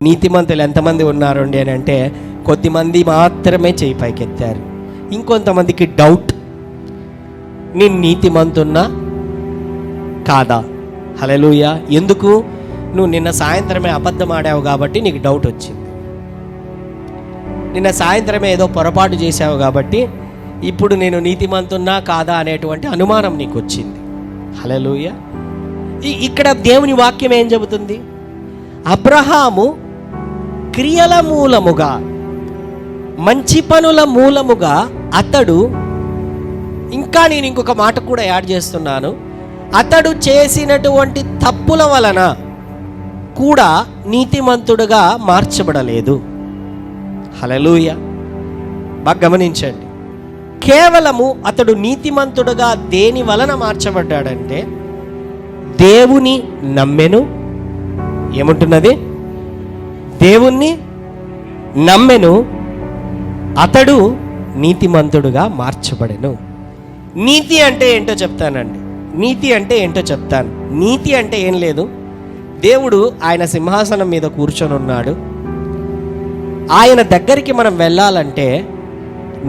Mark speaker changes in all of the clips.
Speaker 1: నీతిమంతులు ఎంతమంది ఉన్నారండి అని అంటే కొద్దిమంది మాత్రమే చేయి పైకెత్తారు. ఇంకొంతమందికి డౌట్, నేను నీతిమంతున్నా కాదా? హల్లెలూయా. ఎందుకు? నువ్వు నిన్న సాయంత్రమే అబద్ధం ఆడావు కాబట్టి నీకు డౌట్ వచ్చింది. నిన్న సాయంత్రమే ఏదో పొరపాటు చేశావు కాబట్టి ఇప్పుడు నేను నీతిమంతున్నా కాదా అనేటువంటి అనుమానం నీకు వచ్చింది. హల్లెలూయా. ఇక్కడ దేవుని వాక్యం ఏం చెబుతుంది? అబ్రహాము క్రియల మూలముగా, మంచి పనుల మూలముగా అతడు, ఇంకా నేను ఇంకొక మాట కూడా యాడ్ చేస్తున్నాను, అతడు చేసినటువంటి తప్పుల వలన కూడా నీతిమంతుడుగా మార్చబడలేదు. హల్లెలూయా. బాగా గమనించండి. కేవలము అతడు నీతిమంతుడుగా దేని వలన మార్చబడ్డాడంటే దేవుని నమ్మెను. ఏముంటున్నది? దేవుణ్ణి నమ్మెను, అతడు నీతిమంతుడుగా మార్చబడెను. నీతి అంటే ఏంటో చెప్తానండి. నీతి అంటే ఏంటో చెప్తాను. నీతి అంటే ఏం లేదు, దేవుడు ఆయన సింహాసనం మీద కూర్చొని ఉన్నాడు. ఆయన దగ్గరికి మనం వెళ్ళాలంటే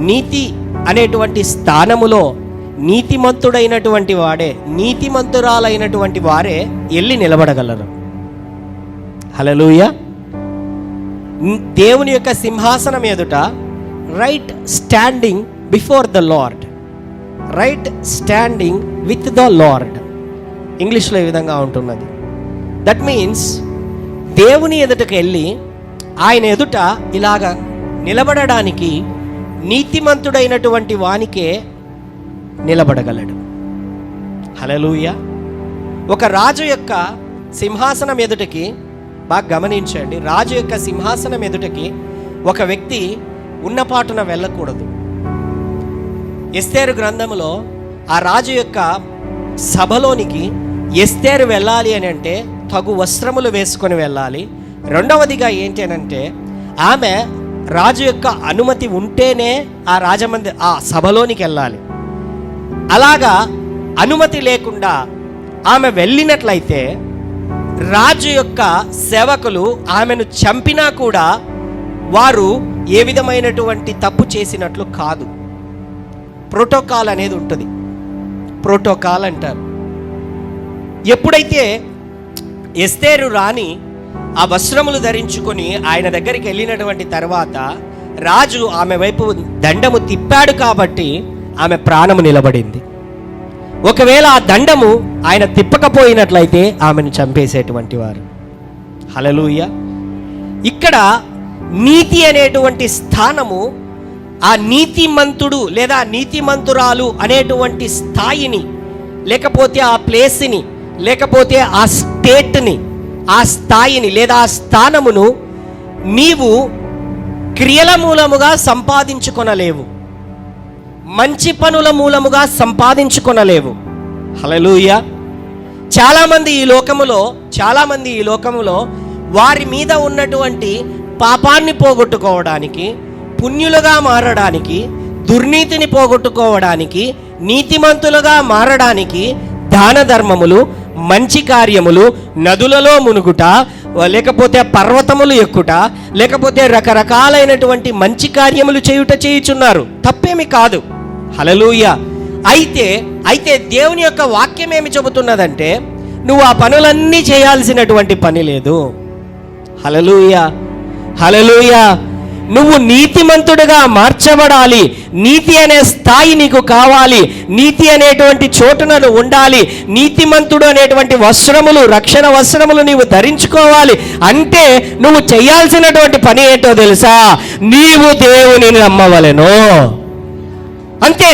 Speaker 1: నీతి అనేటువంటి స్థానములో నీతిమంతుడైనటువంటి వాడే, నీతిమంతురాలైనటువంటి వారే వెళ్ళి నిలబడగలరు. హల్లెలూయా. దేవుని యొక్క సింహాసనం ఎదుట right standing before the lord, right standing with the lord. ఇంగ్లీష్లో ఈ విధంగా ఉంటున్నది. దట్ మీన్స్ దేవుని ఎదుటకు వెళ్ళి ఆయన ఎదుట ఇలాగ నిలబడడానికి నీతిమంతుడైనటువంటి వానికే నిలబడగలడు. హల్లెలూయా. ఒక రాజు యొక్క సింహాసనం ఎదుటకి, బాగా గమనించండి, రాజు యొక్క సింహాసనం ఎదుటకి ఒక వ్యక్తి ఉన్నపాటున వెళ్ళకూడదు. ఎస్తేరు గ్రంథములో ఆ రాజు యొక్క సభలోనికి ఎస్తేరు వెళ్ళాలి అని అంటే తగు వస్త్రములు వేసుకొని వెళ్ళాలి. రెండవదిగా ఏంటి అని అంటే ఆమె రాజు యొక్క అనుమతి ఉంటేనే ఆ సభలోనికి వెళ్ళాలి. అలాగా అనుమతి లేకుండా ఆమె వెళ్ళినట్లయితే రాజు యొక్క సేవకులు ఆమెను చంపినా కూడా వారు ఏ విధమైనటువంటి తప్పు చేసినట్లు కాదు. ప్రోటోకాల్ అనేది ఉంటుంది. ప్రోటోకాల్ అంటారు. ఎప్పుడైతే ఎస్తేరు రాణి ఆ వస్త్రములు ధరించుకొని ఆయన దగ్గరికి వెళ్ళినటువంటి తర్వాత రాజు ఆమె వైపు దండము తిప్పాడు కాబట్టి ఆమె ప్రాణము నిలబడింది. ఒకవేళ ఆ దండము ఆయన తిప్పకపోయినట్లయితే ఆమెను చంపేసేటువంటి వారు. హల్లెలూయా. ఇక్కడ నీతి అనేటువంటి స్థానము, ఆ నీతిమంతుడు లేదా నీతిమంతురాలు అనేటువంటి స్థాయిని, లేకపోతే ఆ ప్లేస్ని, లేకపోతే ఆ స్టేట్ని, ఆ స్థాయిని లేదా ఆ స్థానమును నీవు క్రియల మూలముగా సంపాదించుకొనలేవు, మంచి పనుల మూలముగా సంపాదించుకొనలేవు. హల్లెలూయా. చాలామంది ఈ లోకములో వారి మీద ఉన్నటువంటి పాపాన్ని పోగొట్టుకోవడానికి, పుణ్యులుగా మారడానికి, దుర్నీతిని పోగొట్టుకోవడానికి, నీతిమంతులుగా మారడానికి దాన ధర్మములు, మంచి కార్యములు, నదులలో మునుగుట, లేకపోతే పర్వతములు ఎక్కుట, లేకపోతే రకరకాలైనటువంటి మంచి కార్యములు చేయుచున్నారు. తప్పేమి కాదు. హల్లెలూయా. అయితే దేవుని యొక్క వాక్యం ఏమి చెబుతున్నదంటే నువ్వు ఆ పనులన్నీ చేయాల్సినటువంటి పని లేదు. హల్లెలూయా. హల్లెలూయా. నువ్వు నీతిమంతుడిగా మార్చబడాలి. నీతి అనే స్థాయి నీకు కావాలి. నీతి అనేటువంటి చోటున నువ్వు ఉండాలి. నీతిమంతుడు అనేటువంటి వస్త్రములు, రక్షణ వస్త్రములు నీవు ధరించుకోవాలి. అంటే నువ్వు చేయాల్సినటువంటి పని ఏంటో తెలుసా? నీవు దేవునిని నమ్మవలెను. అంతే.